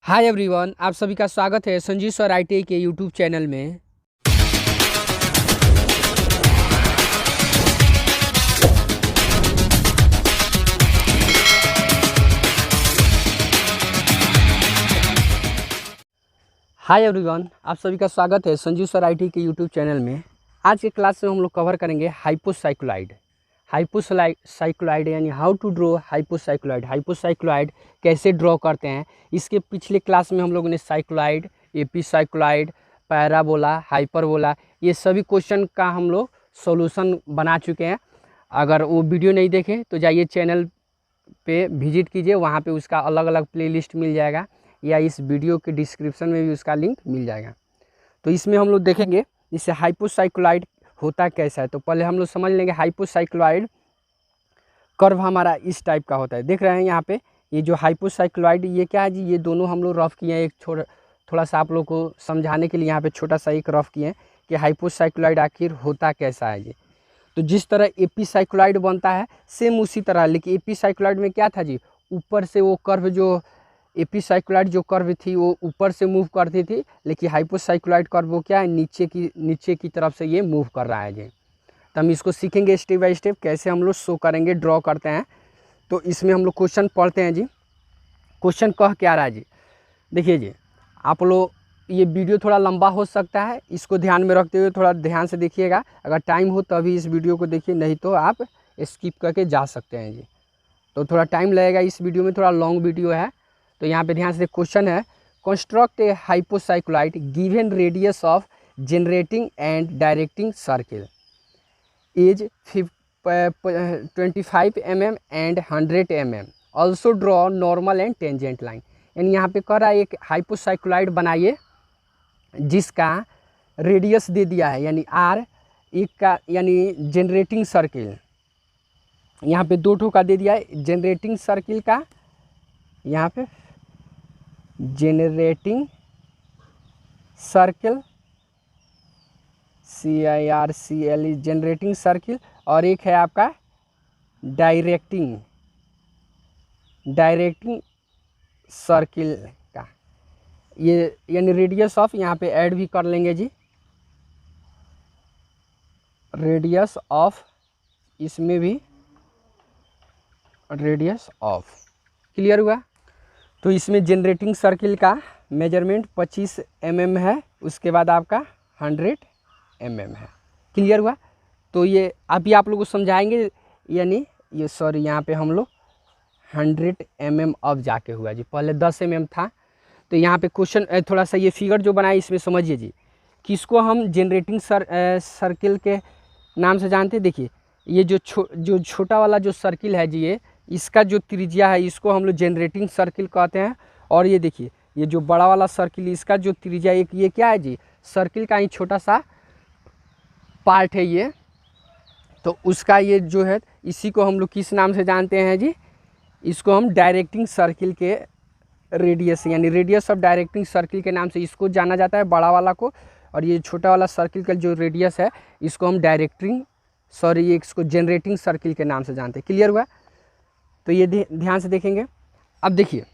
Hi everyone, आप सभी का स्वागत है संजीव सर आईटीआई के यूट्यूब चैनल में। हाय एवरीवन, आप सभी का स्वागत है संजीव सर आईटीआई के यूट्यूब चैनल में। आज के क्लास में हम लोग कवर करेंगे हाइपोसाइक्लोइड। हाइपोसाइक्लोइड यानी हाउ टू ड्रॉ हाइपोसाइक्लोइड। हाइपोसाइक्लोइड कैसे ड्रॉ करते हैं। इसके पिछले क्लास में हम लोगों ने साइक्लोइड, एपीसाइक्लोइड, पैराबोला, हाइपरबोला, ये सभी क्वेश्चन का हम लोग सॉल्यूशन बना चुके हैं। अगर वो वीडियो नहीं देखें तो जाइए चैनल पे विजिट कीजिए, वहाँ पे उसका अलग अलग प्लेलिस्ट मिल जाएगा या इस वीडियो के डिस्क्रिप्शन में भी उसका लिंक मिल जाएगा। तो इसमें हम लोग देखेंगे इससे हाइपोसाइक्लोइड होता कैसा है। तो पहले हम लोग समझ लेंगे हाइपोसाइक्लोइड कर्व हमारा इस टाइप का होता है। देख रहे हैं यहाँ पे ये जो हाइपोसाइक्लोइड ये क्या है जी, ये दोनों हम लोग रफ किए हैं। एक थोड़ा सा आप लोग को समझाने के लिए यहाँ पे छोटा सा एक रफ किए हैं कि हाइपोसाइक्लोइड आखिर होता कैसा है जी। तो जिस तरह एपीसाइक्लोइड बनता है सेम उसी तरह, लेकिन एपीसाइक्लोइड में क्या था जी, ऊपर से वो कर्व जो एपीसाइक्लोइड जो कर्व थी वो ऊपर से मूव करती थी, लेकिन हाइपोसाइक्लोइड कर्व वो क्या है, नीचे की तरफ से ये मूव कर रहा है जी। तो हम इसको सीखेंगे स्टेप बाय स्टेप कैसे हम लोग शो करेंगे, ड्रॉ करते हैं। तो इसमें हम लोग क्वेश्चन पढ़ते हैं जी। क्वेश्चन कह क्या रहा है जी, देखिए जी, आप लोग ये वीडियो थोड़ा लंबा हो सकता है, इसको ध्यान में रखते हुए थोड़ा ध्यान से देखिएगा। अगर टाइम हो तभी इस वीडियो को देखिए, नहीं तो आप स्किप करके जा सकते हैं जी। तो थोड़ा टाइम लगेगा इस वीडियो में, थोड़ा लॉन्ग वीडियो है। तो यहाँ पे ध्यान से क्वेश्चन है, construct a hypocycloid given radius of generating and directing circle is 25 mm and 100 mm। Also draw normal and tangent line. यानी यहाँ पे कह रहा है एक हाइपोसाइक्लोइड बनाइए जिसका रेडियस दे दिया है यानी आर, एक का यानी जनरेटिंग सर्किल यहाँ पे दो ठो का दे दिया है। जनरेटिंग सर्किल का यहाँ पे generating circle CIRCL generating circle, और एक है आपका डायरेक्टिंग सर्किल का। ये यानी रेडियस ऑफ यहाँ पे ऐड भी कर लेंगे जी, रेडियस ऑफ, इसमें भी रेडियस ऑफ। क्लियर हुआ। तो इसमें जनरेटिंग सर्किल का मेजरमेंट 25 mm है, उसके बाद आपका 100 mm है। क्लियर हुआ। तो ये अभी आप लोग को समझाएंगे, यानी ये सॉरी यहाँ पे हम लोग 100 mm अब जाके हुआ जी, पहले 10 mm था। तो यहाँ पे क्वेश्चन थोड़ा सा ये फिगर जो बनाए इसमें समझिए जी, किसको हम जनरेटिंग सर्किल के नाम से जानते हैं। देखिए ये जो छोटा वाला जो सर्किल है जी, ये इसका जो त्रिज्या है इसको हम लोग जनरेटिंग सर्किल कहते हैं। और ये देखिए ये जो बड़ा वाला सर्किल इसका जो त्रिज्या, एक ये क्या है जी, सर्किल का ही छोटा सा पार्ट है ये। तो उसका ये जो है इसी को हम लोग किस नाम से जानते हैं जी, इसको हम डायरेक्टिंग सर्किल के रेडियस यानी रेडियस ऑफ डायरेक्टिंग सर्किल के नाम से इसको जाना जाता है, बड़ा वाला को। और ये छोटा वाला सर्किल का जो रेडियस है इसको हम ये इसको जनरेटिंग सर्किल के नाम से जानते हैं। क्लियर हुआ। तो ये ध्यान से देखेंगे। अब देखिए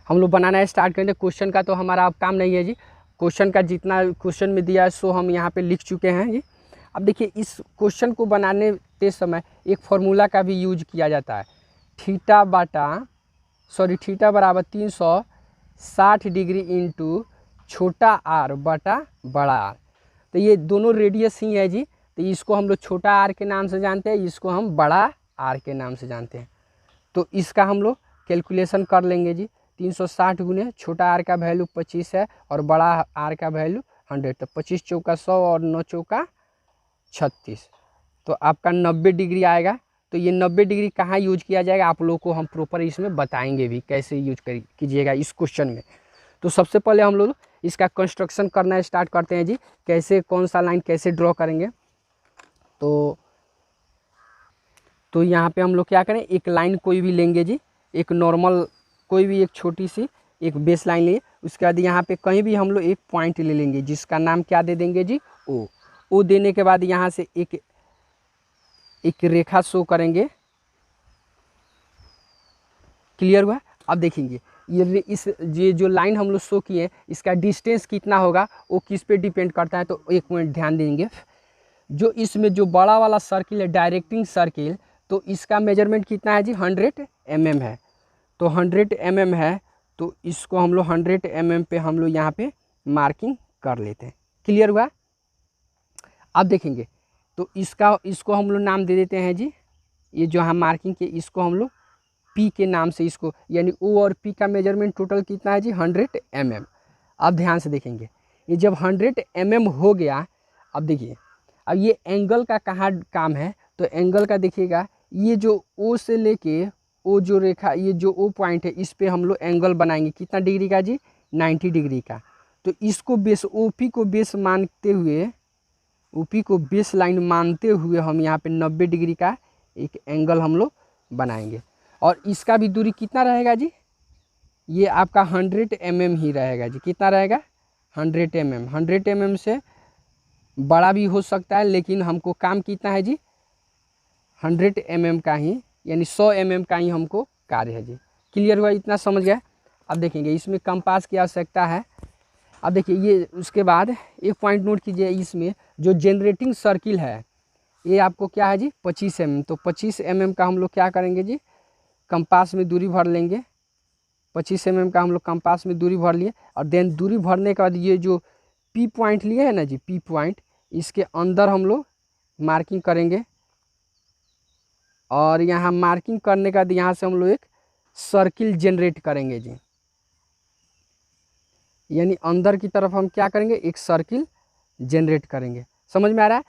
हम लोग बनाना स्टार्ट करेंगे। क्वेश्चन का तो हमारा अब काम नहीं है जी, क्वेश्चन का जितना क्वेश्चन में दिया है सो हम यहाँ पे लिख चुके हैं जी। अब देखिए इस क्वेश्चन को बनाने के समय एक फार्मूला का भी यूज किया जाता है, थीटा बराबर 360 डिग्री इंटू छोटा आर बटा बड़ा आर। तो ये दोनों रेडियस ही है जी, तो इसको हम लोग छोटा आर के नाम से जानते हैं, इसको हम बड़ा आर के नाम से जानते हैं। तो इसका हम लोग कैलकुलेशन कर लेंगे जी। 360 गुने छोटा आर का वैल्यू 25 है और बड़ा आर का वैल्यू 100। तो 25 चौका 100 और 9 चौका 36, तो आपका 90 डिग्री आएगा। तो ये 90 डिग्री कहाँ यूज किया जाएगा आप लोग को हम प्रॉपर इसमें बताएंगे भी कैसे यूज कीजिएगा इस क्वेश्चन में। तो सबसे पहले हम लोग इसका कंस्ट्रक्शन करना स्टार्ट करते हैं जी, कैसे कौन सा लाइन कैसे ड्रॉ करेंगे। तो यहाँ पे हम लोग क्या करें, एक लाइन कोई भी लेंगे जी, एक नॉर्मल कोई भी एक छोटी सी एक बेस लाइन लिए। उसके बाद यहाँ पे कहीं भी हम लोग एक पॉइंट ले लेंगे जिसका नाम क्या दे देंगे जी, ओ देने के बाद यहाँ से एक रेखा शो करेंगे। क्लियर हुआ। अब देखेंगे ये जो लाइन हम लोग शो किए इसका डिस्टेंस कितना होगा वो किस पे डिपेंड करता है, तो एक मिनट ध्यान देंगे। जो इसमें जो बड़ा वाला सर्किल है डायरेक्टिंग सर्किल, तो इसका मेजरमेंट कितना है जी 100 mm है। तो 100 mm है, तो इसको हम लोग 100 mm पे हम लोग यहाँ पे मार्किंग कर लेते हैं। क्लियर हुआ? अब देखेंगे तो इसको हम लोग नाम दे देते हैं जी, ये जो हम मार्किंग के इसको हम लोग P के नाम से इसको, यानी O और P का मेजरमेंट टोटल कितना है जी 100 mm। अब ध्यान से देखेंगे, ये जब 100 mm हो गया, अब देखिए अब ये एंगल का कहाँ काम है, तो एंगल का देखिएगा, ये जो O से लेके O जो रेखा, ये जो O पॉइंट है इस पे हम लोग एंगल बनाएंगे कितना डिग्री का जी 90 डिग्री का। तो इसको बेस OP को बेस मानते हुए, OP को बेस लाइन मानते हुए हम यहाँ पे 90 डिग्री का एक एंगल हम लोग बनाएंगे। और इसका भी दूरी कितना रहेगा जी, ये आपका 100 mm ही रहेगा जी। कितना रहेगा 100 mm। 100 mm से बड़ा भी हो सकता है, लेकिन हमको काम कितना है जी 100 mm का ही, यानी 100 mm का ही हमको कार्य है जी। क्लियर हुआ? इतना समझ गया? अब देखेंगे इसमें कंपास की आवश्यकता है। अब देखिए ये उसके बाद एक पॉइंट नोट कीजिए, इसमें जो जनरेटिंग सर्किल है ये आपको क्या है जी 25 mm। तो 25 mm का हम लोग क्या करेंगे जी, कंपास में दूरी भर लेंगे। 25 mm का हम लोग कंपास में दूरी भर लिए, और देन दूरी भरने के बाद ये जो P पॉइंट लिए है ना जी, P पॉइंट, इसके अंदर हम लोग मार्किंग करेंगे। और यहाँ मार्किंग करने के बाद यहाँ से हम लोग एक सर्किल जनरेट करेंगे जी, यानी अंदर की तरफ हम क्या करेंगे एक सर्किल जनरेट करेंगे। समझ में आ रहा है?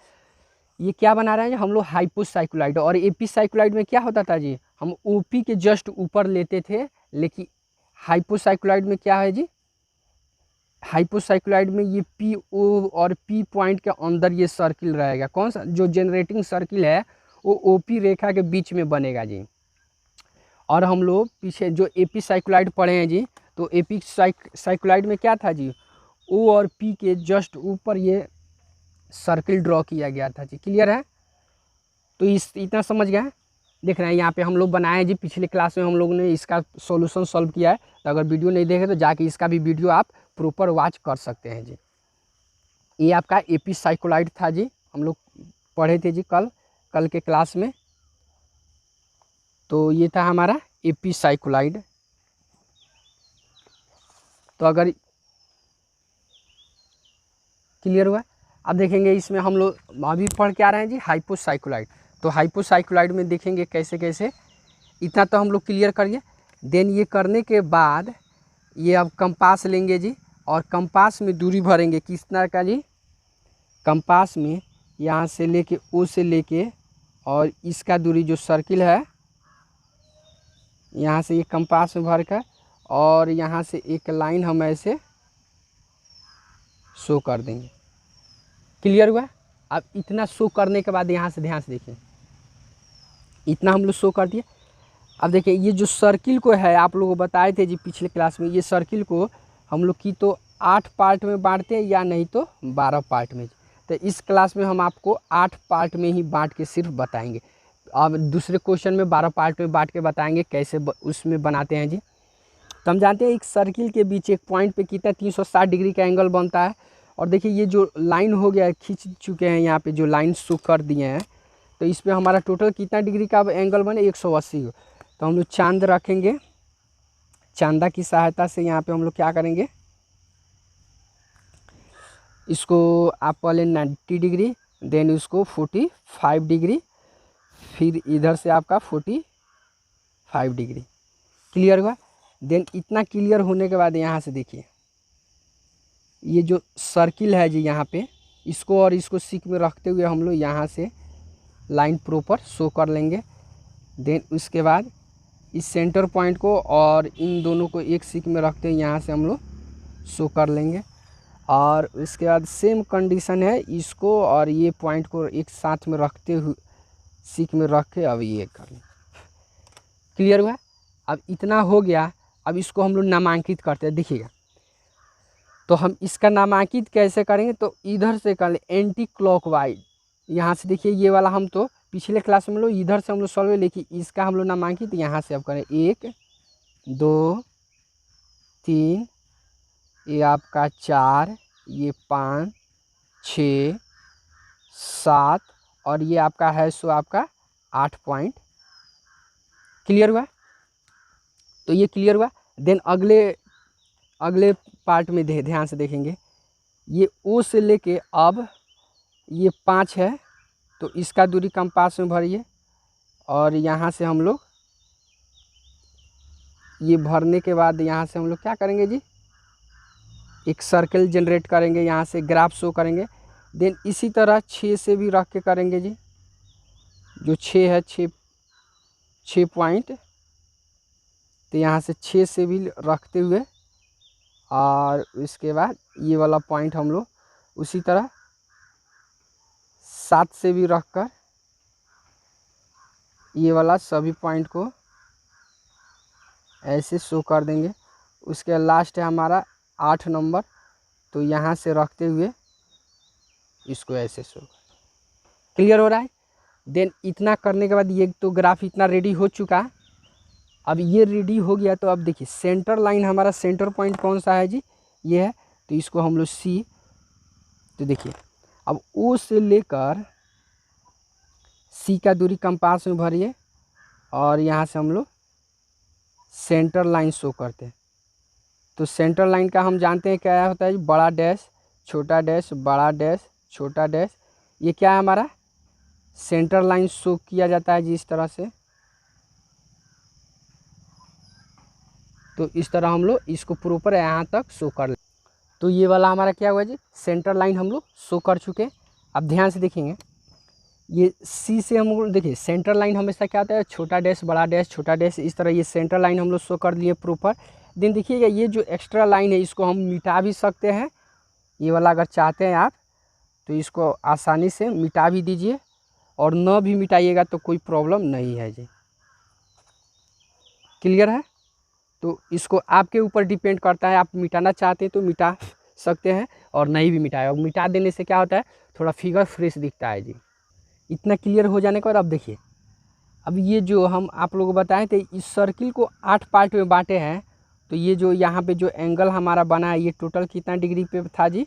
ये क्या बना रहे हैं हम लोग हाइपोसाइक्लोइड। और एपिसाइक्लोइड में क्या होता था जी, हम OP के जस्ट ऊपर लेते थे, लेकिन हाइपोसाइक्लोइड में क्या है जी, हाइपोसाइक्लोइड में ये PO और P पॉइंट के अंदर ये सर्किल रहेगा। कौन सा? जो जनरेटिंग सर्किल है वो OP रेखा के बीच में बनेगा जी। और हम लोग पीछे जो एपिसाइक्लोइड पढ़े हैं जी, तो एपिसाइक्लोइड में क्या था जी, O और P के जस्ट ऊपर ये सर्किल ड्रॉ किया गया था जी। क्लियर है? तो इतना समझ गए? देख रहे हैं यहाँ पे हम लोग बनाए जी, पिछले क्लास में हम लोग ने इसका सॉल्यूशन सॉल्व किया है। तो अगर वीडियो नहीं देखे तो जाके इसका भी वीडियो आप प्रॉपर वॉच कर सकते हैं जी। ये आपका एपिसाइक्लोइड था जी, हम लोग पढ़े थे जी कल के क्लास में। तो ये था हमारा एपिसाइक्लोइड। तो अगर क्लियर हुआ? अब देखेंगे इसमें हम लोग अभी पढ़ के आ रहे हैं जी हाइपोसाइक्लोइड। तो हाइपोसाइक्लोइड में देखेंगे कैसे कैसे, इतना तो हम लोग क्लियर करिए। देन ये करने के बाद ये अब कंपास लेंगे जी, और कंपास में दूरी भरेंगे कितना का जी, कंपास में यहाँ से लेके O से लेके और इसका दूरी जो सर्किल है यहाँ से ये कंपास में भर कर, और यहाँ से एक लाइन हम ऐसे शो कर देंगे। क्लियर हुआ? अब इतना शो करने के बाद यहाँ से ध्यान से देखिए, इतना हम लोग शो कर दिए। अब देखिए ये जो सर्किल को है, आप लोगों को बताए थे जी पिछले क्लास में, ये सर्किल को हम लोग की तो 8 पार्ट में बांटते हैं या नहीं तो 12 पार्ट में। तो इस क्लास में हम आपको 8 पार्ट में ही बांट के सिर्फ बताएंगे। अब दूसरे क्वेश्चन में 12 पार्ट में बांट के बताएंगे कैसे उसमें बनाते हैं जी। तो हम जानते हैं एक सर्किल के बीच एक पॉइंट पे कितना 360 डिग्री का एंगल बनता है। और देखिए ये जो लाइन हो गया है, खींच चुके हैं यहाँ पे जो लाइन शो कर दिए हैं, तो इस पर हमारा टोटल कितना डिग्री का एंगल बने 180 हो। तो हम लोग चांद रखेंगे, चांदा की सहायता से यहाँ पे हम लोग क्या करेंगे, इसको आप पहले 90 डिग्री, देन उसको 45 डिग्री, फिर इधर से आपका 45 डिग्री। क्लियर हुआ? देन इतना क्लियर होने के बाद यहाँ से देखिए ये जो सर्किल है जी, यहाँ पे इसको और इसको सीक में रखते हुए हम लोग यहाँ से लाइन प्रॉपर शो कर लेंगे। देन उसके बाद इस सेंटर पॉइंट को और इन दोनों को एक सीक में रखते हुए यहाँ से हम लोग शो कर लेंगे। और उसके बाद सेम कंडीशन है, इसको और ये पॉइंट को एक साथ में रखते हुए सीक में रख के अब ये कर लें। क्लियर हुआ? अब इतना हो गया। अब इसको हम लोग नामांकित करते हैं। देखिएगा तो हम इसका नामांकित कैसे करेंगे, तो इधर से कर ले एंटी क्लॉकवाइज। यहाँ से देखिए ये वाला हम तो पिछले क्लास में लोग इधर से हम लोग सॉल्व है, लेकिन इसका हम लोग नामांकित यहाँ से अब करें 1 2 3, ये आपका 4, ये 5, 6, 7 और ये आपका है सो आपका 8 पॉइंट। क्लियर हुआ? तो ये क्लियर हुआ। देन अगले पार्ट में ध्यान से देखेंगे, ये ओ से लेके अब ये 5 है तो इसका दूरी कंपास में भरिए और यहाँ से हम लोग ये भरने के बाद यहाँ से हम लोग क्या करेंगे जी, एक सर्कल जनरेट करेंगे, यहाँ से ग्राफ शो करेंगे। देन इसी तरह 6 से भी रख के करेंगे जी, जो 6 है 6 पॉइंट, तो यहाँ से 6 से भी रखते हुए और इसके बाद ये वाला पॉइंट हम लोग उसी तरह 7 से भी रख कर ये वाला सभी पॉइंट को ऐसे शो कर देंगे। उसके लास्ट है हमारा 8 नंबर, तो यहाँ से रखते हुए इसको ऐसे शो। क्लियर हो रहा है? देन इतना करने के बाद ये तो ग्राफ इतना रेडी हो चुका। अब ये रेडी हो गया तो अब देखिए सेंटर लाइन, हमारा सेंटर पॉइंट कौन सा है जी, ये है, तो इसको हम लोग सी, तो देखिए अब ओ से लेकर सी का दूरी कंपास में भरिए और यहाँ से हम लोग सेंटर लाइन शो करते हैं। तो सेंटर लाइन का हम जानते हैं क्या होता है जी, बड़ा डैश, छोटा डैश, बड़ा डैश, छोटा डैश। ये क्या है हमारा सेंटर लाइन शो किया जाता है जी इस तरह से। तो इस तरह हम लोग इसको प्रॉपर यहाँ तक शो कर ले। तो ये वाला हमारा क्या हुआ जी, सेंटर लाइन हम लोग शो कर चुके हैं। अब ध्यान से देखेंगे, ये सी से हम लोग देखिए सेंटर लाइन हमेशा क्या होता है, छोटा डैश, बड़ा डैश, छोटा डैश, इस तरह ये सेंटर लाइन हम लोग शो कर लिए प्रॉपर। देन देखिएगा ये जो एक्स्ट्रा लाइन है इसको हम मिटा भी सकते हैं, ये वाला अगर चाहते हैं आप तो इसको आसानी से मिटा भी दीजिए और न भी मिटाइएगा तो कोई प्रॉब्लम नहीं है जी। क्लियर है? तो इसको आपके ऊपर डिपेंड करता है, आप मिटाना चाहते हैं तो मिटा सकते हैं और नहीं भी मिटाए, और मिटा देने से क्या होता है थोड़ा फिगर फ्रेश दिखता है जी। इतना क्लियर हो जाने के बाद अब देखिए, अब ये जो हम आप लोगों को बताए थे इस सर्किल को 8 पार्ट में बांटे हैं, तो ये जो यहाँ पे जो एंगल हमारा बना है ये टोटल कितना डिग्री पे था जी,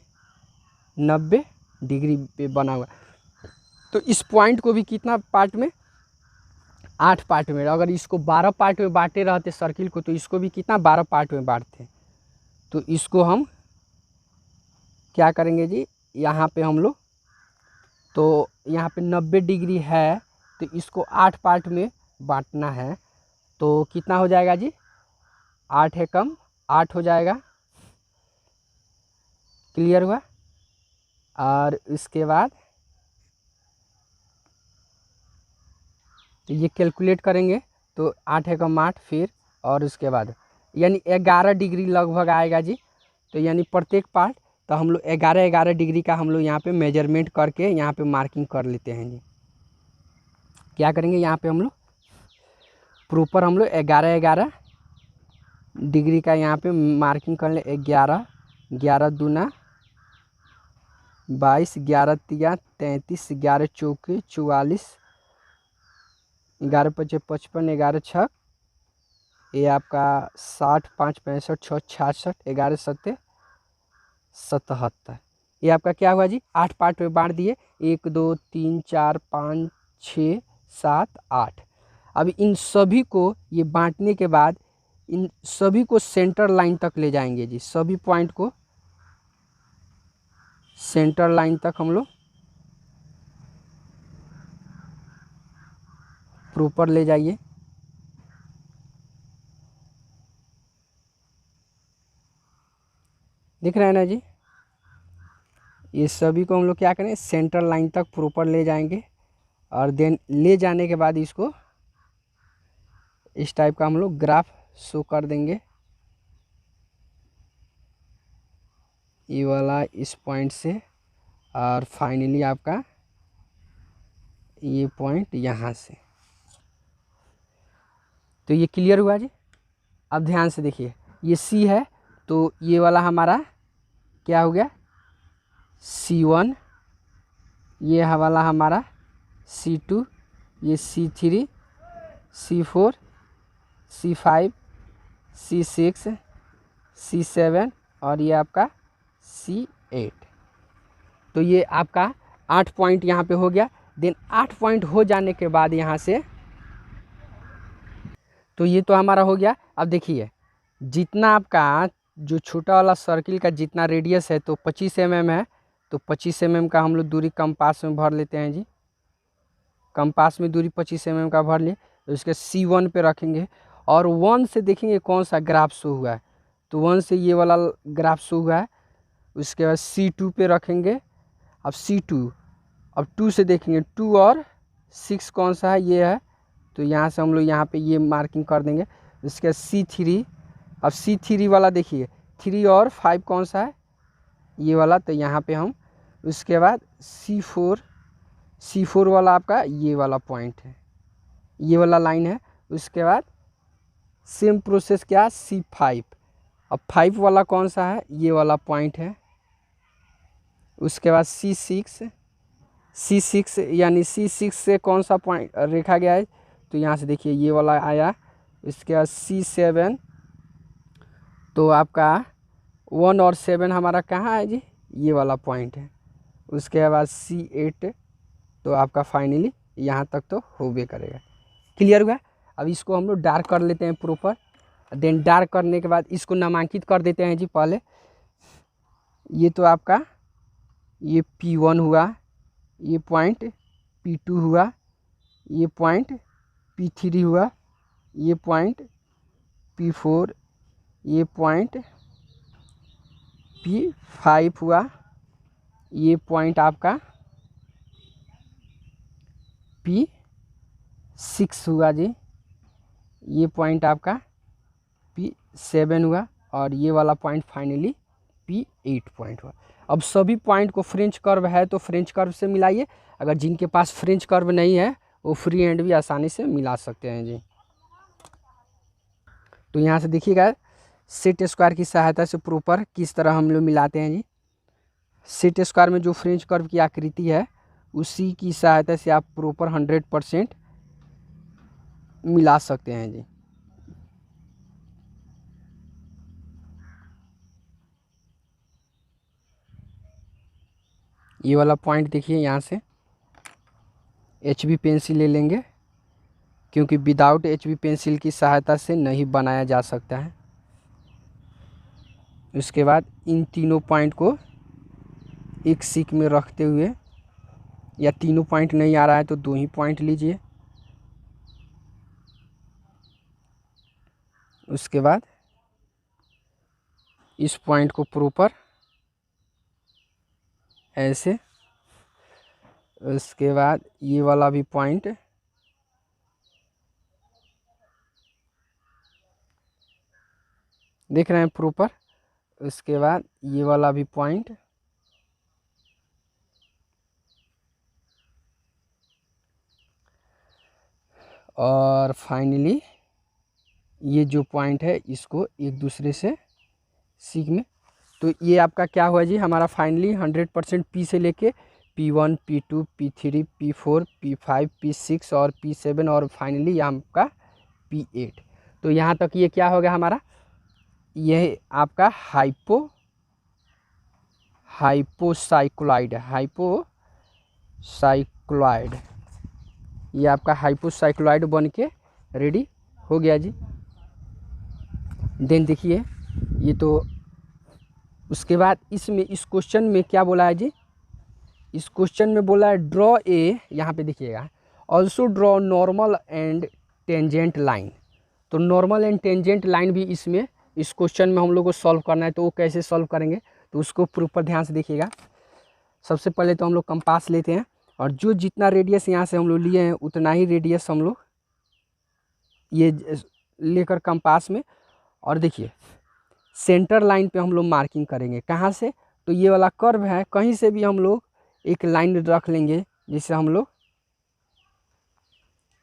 90 डिग्री पे बना हुआ। तो इस पॉइंट को भी कितना पार्ट में, 8 पार्ट में। अगर इसको 12 पार्ट में बांटे रहते सर्किल को तो इसको भी कितना 12 पार्ट में बांटते। तो इसको हम क्या करेंगे जी, यहाँ पे हम लोग तो यहाँ पे 90 डिग्री है तो इसको 8 पार्ट में बांटना है। तो कितना हो जाएगा जी, 8 है कम 8 हो जाएगा। क्लियर हुआ? और इसके बाद ये कैलकुलेट करेंगे तो 8 है कम 8 फिर, और उसके बाद यानी 11 डिग्री लगभग आएगा जी। तो यानी प्रत्येक पार्ट तो हम लोग 11 डिग्री का हम लोग यहाँ पे मेजरमेंट करके यहाँ पे मार्किंग कर लेते हैं जी। क्या करेंगे यहाँ पे हम लोग प्रॉपर हम लोग 11 डिग्री का यहाँ पे मार्किंग कर ले। 11 11 दूना 22, 11 तिया 33, 11 चौके 44, 11 पचे 55, 11 छक ये आपका 60, 5 65, 6 66, 11 सत्ते 77। ये आपका क्या हुआ जी, 8 पार्ट में बांट दिए, 1 2 3 4 5 6 7 8। अब इन सभी को ये बांटने के बाद इन सभी को सेंटर लाइन तक ले जाएंगे जी, सभी पॉइंट को सेंटर लाइन तक हम लोग प्रॉपर ले जाइए। दिख रहा है ना जी, ये सभी को हम लोग क्या करें सेंटर लाइन तक प्रॉपर ले जाएंगे और देन ले जाने के बाद इसको इस टाइप का हम लोग ग्राफ शो कर देंगे। ये वाला इस पॉइंट से और फाइनली आपका ये पॉइंट यहाँ से। तो ये क्लियर हुआ जी। अब ध्यान से देखिए, ये सी है तो ये वाला हमारा क्या हो गया C1, ये वाला हमारा C2, ये C3, C4, C5, C6, C7 और ये आपका C8। तो ये आपका 8 पॉइंट यहाँ पे हो गया। देन 8 पॉइंट हो जाने के बाद यहाँ से तो ये तो हमारा हो गया। अब देखिए जितना आपका जो छोटा वाला सर्किल का जितना रेडियस है तो 25 mm है, तो 25 mm का हम लोग दूरी कंपास में भर लेते हैं जी। कंपास में दूरी 25 mm का भर लिए, तो इसके C1 पे रखेंगे और 1 से देखेंगे कौन सा ग्राफ शो हुआ है, तो 1 से ये वाला ग्राफ शो हुआ है। उसके बाद C2 पे रखेंगे। अब C2, अब 2 से देखेंगे 2 और 6 कौन सा है, ये है, तो यहाँ से हम लोग यहाँ पे ये मार्किंग कर देंगे। इसके C3, अब C3 वाला देखिए 3 और 5 कौन सा है, ये वाला, तो यहाँ पे हम उसके बाद C4 वाला आपका ये वाला पॉइंट है, ये वाला लाइन है। उसके बाद सेम प्रोसेस क्या, C5, अब 5 वाला कौन सा है, ये वाला पॉइंट है। उसके बाद C6 यानी C6 से कौन सा पॉइंट रेखा गया है, तो यहाँ से देखिए ये वाला आया। इसके बाद C7, तो आपका 1 और 7 हमारा कहाँ है जी, ये वाला पॉइंट है। उसके बाद C8, तो आपका फाइनली यहाँ तक तो होबे करेगा। क्लियर हुआ। अब इसको हम लोग डार्क कर लेते हैं प्रॉपर। देन डार्क करने के बाद इसको नामांकित कर देते हैं जी। पहले ये तो आपका ये P1 हुआ, ये पॉइंट P2 हुआ, ये पॉइंट P3 हुआ, ये पॉइंट P4, ये पॉइंट P5 हुआ, ये पॉइंट आपका P6 हुआ जी, ये पॉइंट आपका P7 हुआ और ये वाला पॉइंट फाइनली P8 पॉइंट हुआ। अब सभी पॉइंट को फ्रेंच कर्व है तो फ्रेंच कर्व से मिलाइए। अगर जिनके पास फ्रेंच कर्व नहीं है वो फ्री हैंड भी आसानी से मिला सकते हैं जी। तो यहाँ से देखिएगा सेट स्क्वायर की सहायता से प्रॉपर किस तरह हम लोग मिलाते हैं जी। सेट स्क्वायर में जो फ्रेंच कर्व की आकृति है उसी की सहायता से आप प्रॉपर 100% मिला सकते हैं जी। ये वाला पॉइंट देखिए, यहाँ से HB पेंसिल ले लेंगे क्योंकि विदाउट HB पेंसिल की सहायता से नहीं बनाया जा सकता है। उसके बाद इन तीनों पॉइंट को एक सीक में रखते हुए, या तीनों पॉइंट नहीं आ रहा है तो 2 ही पॉइंट लीजिए। उसके बाद इस पॉइंट को प्रॉपर ऐसे, उसके बाद ये वाला भी पॉइंट, देख रहे हैं प्रॉपर। उसके बाद ये वाला भी पॉइंट, और फाइनली ये जो पॉइंट है इसको एक दूसरे से सीख में। तो ये आपका क्या हुआ जी, हमारा फाइनली 100% P से लेके P1, P2, P3, P4, P5, P6 और P7 और फाइनली यहाँ आपका P8। तो यहाँ तक ये क्या हो गया हमारा, यह आपका हाइपोसाइक्लॉइड ये आपका हाइपोसाइक्लॉइड बन के रेडी हो गया जी। देन देखिए ये तो, उसके बाद इसमें इस क्वेश्चन में क्या बोला है जी, इस क्वेश्चन में बोला है ड्रॉ ए, यहाँ पे देखिएगा also draw normal and tangent line. तो नॉर्मल एंड टेंजेंट लाइन भी इसमें इस क्वेश्चन में हम लोग को सॉल्व करना है। तो वो कैसे सॉल्व करेंगे तो उसको प्रॉपर ध्यान से देखिएगा। सबसे पहले तो हम लोग कंपास लेते हैं और जो जितना रेडियस यहाँ से हम लोग लिए हैं उतना ही रेडियस हम लोग ये लेकर कंपास में, और देखिए सेंटर लाइन पे हम लोग मार्किंग करेंगे। कहाँ से, तो ये वाला कर्व है कहीं से भी हम लोग एक लाइन रख लेंगे। जिससे हम लोग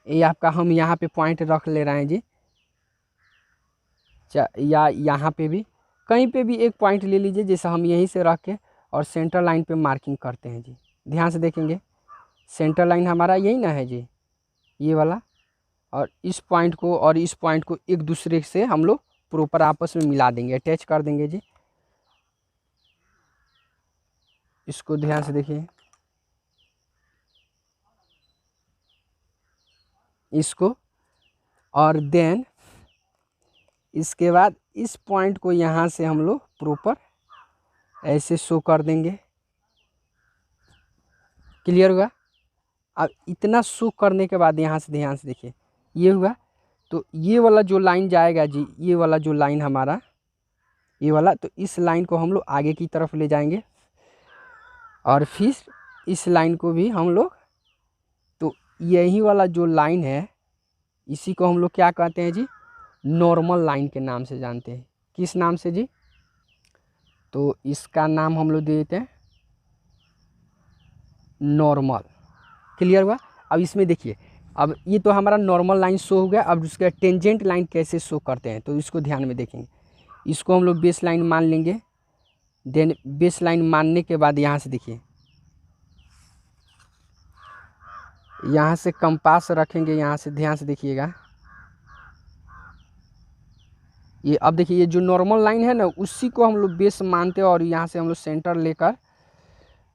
ये आपका हम यहाँ पे पॉइंट रख ले रहे हैं जी, या यहाँ पे भी कहीं पे भी एक पॉइंट ले लीजिए। जैसे हम यहीं से रख के और सेंटर लाइन पे मार्किंग करते हैं जी। ध्यान से देखेंगे सेंटर लाइन हमारा यही ना है जी, ये वाला, और इस पॉइंट को और इस पॉइंट को एक दूसरे से हम लोग प्रॉपर आपस में मिला देंगे, अटैच कर देंगे जी। इसको ध्यान से देखिए, इसको, और देन इसके बाद इस पॉइंट को यहाँ से हम लोग प्रॉपर ऐसे शो कर देंगे। क्लियर हुआ? अब इतना शो करने के बाद यहाँ से ध्यान से देखिए, ये हुआ। तो ये वाला जो लाइन जाएगा जी, ये वाला जो लाइन हमारा, ये वाला, तो इस लाइन को हम लोग आगे की तरफ ले जाएंगे, और फिर इस लाइन को भी हम लोग, तो यही वाला जो लाइन है इसी को हम लोग क्या कहते हैं जी, नॉर्मल लाइन के नाम से जानते हैं। किस नाम से जी? तो इसका नाम हम लोग दे देते हैं नॉर्मल। क्लियर हुआ? अब इसमें देखिए, अब ये तो हमारा नॉर्मल लाइन शो हो गया। अब उसका टेंजेंट लाइन कैसे शो करते हैं तो इसको ध्यान में देखेंगे। इसको हम लोग बेस लाइन मान लेंगे। देन बेस लाइन मानने के बाद यहाँ से देखिए, यहाँ से कंपास रखेंगे, यहाँ से ध्यान से देखिएगा। ये अब देखिए, ये जो नॉर्मल लाइन है ना, उसी को हम लोग बेस मानते हैं, और यहाँ से हम लोग सेंटर लेकर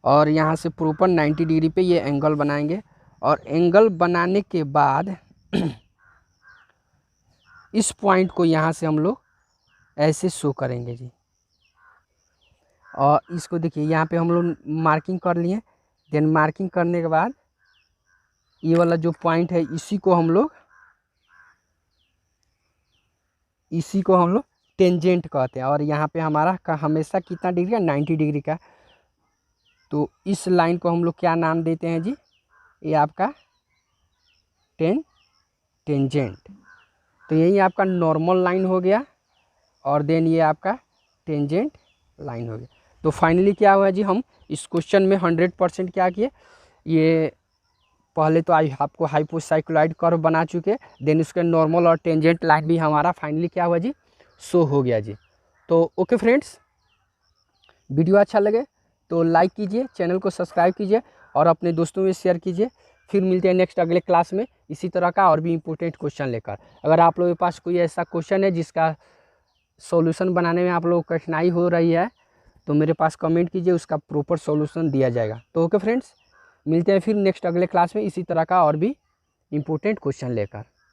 और यहाँ से प्रॉपर 90 डिग्री पे ये एंगल बनाएंगे। और एंगल बनाने के बाद इस पॉइंट को यहाँ से हम लोग ऐसे शो करेंगे जी। और इसको देखिए, यहाँ पे हम लोग मार्किंग कर लिए। देन मार्किंग करने के बाद ये वाला जो पॉइंट है इसी को हम लोग टेंजेंट कहते हैं। और यहाँ पे हमारा का हमेशा कितना डिग्री का, 90 डिग्री का। तो इस लाइन को हम लोग क्या नाम देते हैं जी, ये आपका टेंजेंट। तो यही आपका नॉर्मल लाइन हो गया, और देन ये आपका टेंजेंट लाइन हो गया। तो फाइनली क्या हुआ जी, हम इस क्वेश्चन में 100% क्या किए, ये पहले तो आपको हाइपोसाइक्लॉइड कर्व बना चुके, देन उसके नॉर्मल और टेंजेंट लाइन भी हमारा फाइनली क्या हुआ जी, शो हो गया जी। तो ओके फ्रेंड्स, वीडियो अच्छा लगे तो लाइक कीजिए, चैनल को सब्सक्राइब कीजिए और अपने दोस्तों में शेयर कीजिए। फिर मिलते हैं नेक्स्ट अगले क्लास में इसी तरह का और भी इम्पोर्टेंट क्वेश्चन लेकर। अगर आप लोगों के पास कोई ऐसा क्वेश्चन है जिसका सॉल्यूशन बनाने में आप लोगों को कठिनाई हो रही है तो मेरे पास कमेंट कीजिए, उसका प्रॉपर सॉल्यूशन दिया जाएगा। तो ओके फ्रेंड्स, मिलते हैं फिर नेक्स्ट अगले क्लास में इसी तरह का और भी इम्पोर्टेंट क्वेश्चन लेकर।